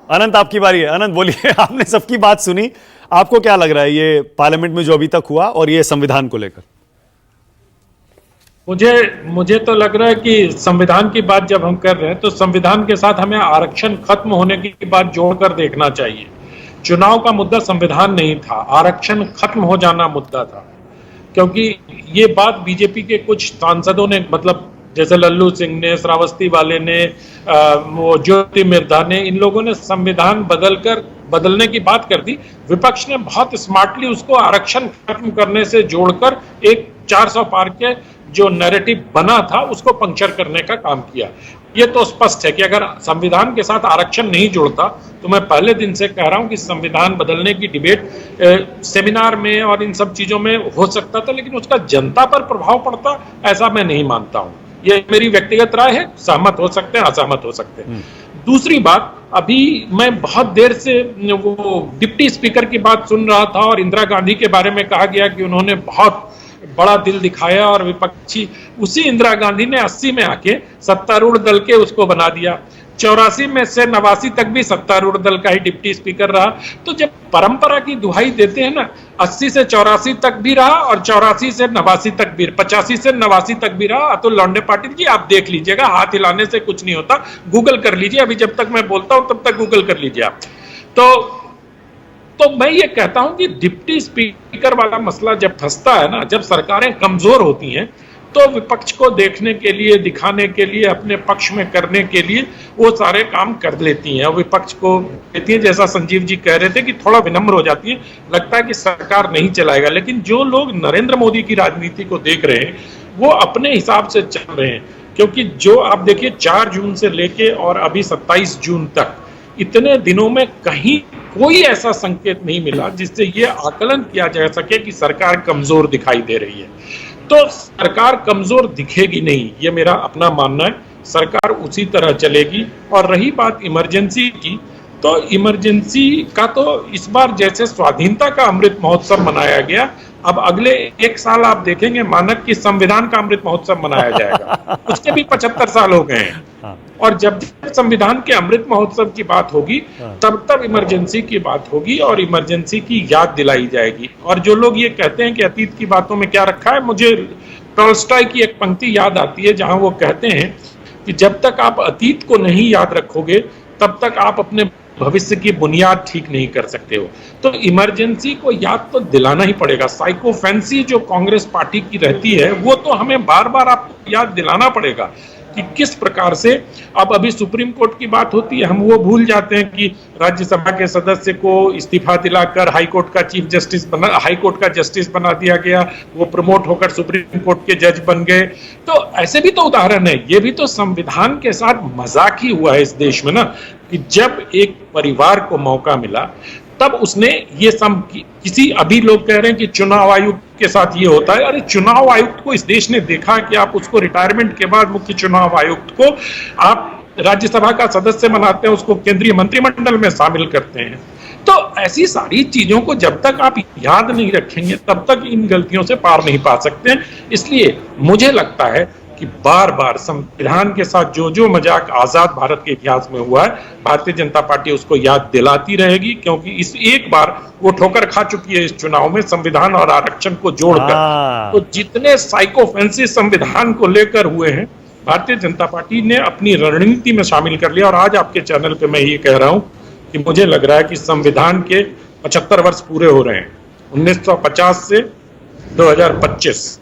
अनंत आपकी बारी है। अनंत बोलिए, आपने सबकी बात सुनी, आपको क्या लग रहा है ये पार्लियामेंट में जो अभी तक हुआ और ये संविधान को लेकर? मुझे तो लग रहा है कि संविधान की बात जब हम कर रहे हैं तो संविधान के साथ हमें आरक्षण खत्म होने की बात जोड़कर देखना चाहिए। चुनाव का मुद्दा संविधान नहीं था, आरक्षण खत्म हो जाना मुद्दा था। क्योंकि ये बात बीजेपी के कुछ सांसदों ने, मतलब जैसे लल्लू सिंह ने, श्रावस्ती वाले ने, वो ज्योति मिर्धा ने, इन लोगों ने संविधान बदलने की बात कर दी। विपक्ष ने बहुत स्मार्टली उसको आरक्षण खत्म करने से जोड़कर एक 400 पार के जो नैरेटिव बना था उसको पंक्चर करने का काम किया। ये तो स्पष्ट है कि अगर संविधान के साथ आरक्षण नहीं जुड़ता तो मैं पहले दिन से कह रहा हूं कि संविधान बदलने की डिबेट सेमिनार में और इन सब चीजों में हो सकता था, लेकिन उसका जनता पर प्रभाव पड़ता ऐसा मैं नहीं मानता हूं। ये मेरी व्यक्तिगत राय है, सहमत हो सकते हैं, असहमत हो सकते हैं। दूसरी बात, अभी मैं बहुत देर से वो डिप्टी स्पीकर की बात सुन रहा था और इंदिरा गांधी के बारे में कहा गया कि उन्होंने बहुत बड़ा दिल दिखाया और विपक्षी, उसी इंदिरा गांधी ने 80 में आके सत्तारूढ़ दल के उसको बना दिया। 84 में से 89 तक भी सत्तारूढ़ दल का ही डिप्टी स्पीकर रहा। तो जब परंपरा की दुहाई देते हैं ना, 80 से 84 तक भी रहा और 84 से 89 तक भी, 85 से 89 तक भी रहा। अतुल लौंडे पाटिल जी, आप देख लीजिएगा, हाथ हिलाने से कुछ नहीं होता, गूगल कर लीजिए, अभी जब तक मैं बोलता हूं तब तक गूगल कर लीजिए आप। तो मैं ये कहता हूं कि डिप्टी स्पीकर वाला मसला जब फंसता है ना, जब सरकारें कमजोर होती हैं, तो विपक्ष को देखने के लिए, दिखाने के लिए, अपने पक्ष में करने के लिए वो सारे काम कर लेती हैं, विपक्ष को देती हैं। जैसा संजीव जी कह रहे थे कि थोड़ा विनम्र हो जाती है, लगता है कि सरकार नहीं चलाएगा। लेकिन जो लोग नरेंद्र मोदी की राजनीति को देख रहे हैं वो अपने हिसाब से चल रहे हैं। क्योंकि जो आप देखिए 4 जून से लेके और अभी 27 जून तक, इतने दिनों में कहीं कोई ऐसा संकेत नहीं मिला जिससे ये आकलन किया जा सके कि सरकार कमजोर दिखाई दे रही है। तो सरकार कमजोर दिखेगी नहीं, ये मेरा अपना मानना है। सरकार उसी तरह चलेगी। और रही बात इमरजेंसी की, तो इमरजेंसी का तो इस बार जैसे स्वाधीनता का अमृत महोत्सव मनाया गया, अब अगले 1 साल आप देखेंगे मानक की संविधान का अमृत महोत्सव मनाया जाएगा। उसके भी 75 साल हो गए हैं। और जब संविधान के अमृत महोत्सव की बात होगी तब इमरजेंसी की बात होगी और इमरजेंसी की याद दिलाई जाएगी। और जो लोग ये कहते हैं कि अतीत की बातों में क्या रखा है, मुझे टॉल्स्टॉय की एक पंक्ति याद आती है जहां वो कहते हैं कि जब तक आप अतीत को नहीं याद रखोगे तब तक आप अपने भविष्य की बुनियाद ठीक नहीं कर सकते हो। तो इमरजेंसी को याद तो दिलाना ही पड़ेगा। साइकोफेंसी जो कांग्रेस पार्टी की रहती है वो तो हमें बार बार आपको याद दिलाना पड़ेगा कि किस प्रकार से। अब अभी सुप्रीम कोर्ट की बात होती है, हम वो भूल जाते हैं कि राज्यसभा के सदस्य को इस्तीफा दिलाकर हाई कोर्ट का जस्टिस बना दिया गया, वो प्रमोट होकर सुप्रीम कोर्ट के जज बन गए। तो ऐसे भी तो उदाहरण है। ये भी तो संविधान के साथ मजाक ही हुआ है इस देश में ना, कि जब एक परिवार को मौका मिला तब उसने ये किसी, अभी लोग कह रहे हैं कि चुनाव आयुक्त के साथ ये होता है। अरे चुनाव आयुक्त को इस देश ने देखा कि आप उसको रिटायरमेंट के बाद मुख्य चुनाव आयुक्त को आप राज्यसभा का सदस्य बनाते हैं, उसको केंद्रीय मंत्रिमंडल में शामिल करते हैं। तो ऐसी सारी चीजों को जब तक आप याद नहीं रखेंगे तब तक इन गलतियों से पार नहीं पा सकते हैं। इसलिए मुझे लगता है कि बार बार संविधान के साथ जो जो मजाक आजाद भारत के इतिहास में हुआ है, भारतीय जनता पार्टी उसको याद दिलाती रहेगी। क्योंकि इस एक बार वो ठोकर खा चुकी है इस चुनाव में, संविधान और आरक्षण को जोड़कर। तो जितने साइकोफेंसी संविधान को लेकर हुए हैं, भारतीय जनता पार्टी ने अपनी रणनीति में शामिल कर लिया। और आज आपके चैनल पे मैं ये कह रहा हूं कि मुझे लग रहा है कि संविधान के 75 वर्ष पूरे हो रहे हैं, 1950 से 2025।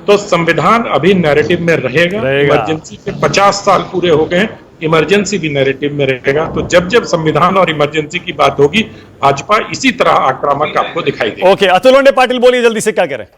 तो संविधान अभी नैरेटिव में रहेगा। इमरजेंसी के 50 साल पूरे हो गए, इमरजेंसी भी नैरेटिव में रहेगा। तो जब जब संविधान और इमरजेंसी की बात होगी, भाजपा इसी तरह आक्रामक आपको दिखाई देगी। ओके, अतुल लौंडे पाटिल बोलिए जल्दी से, क्या कह रहे हैं?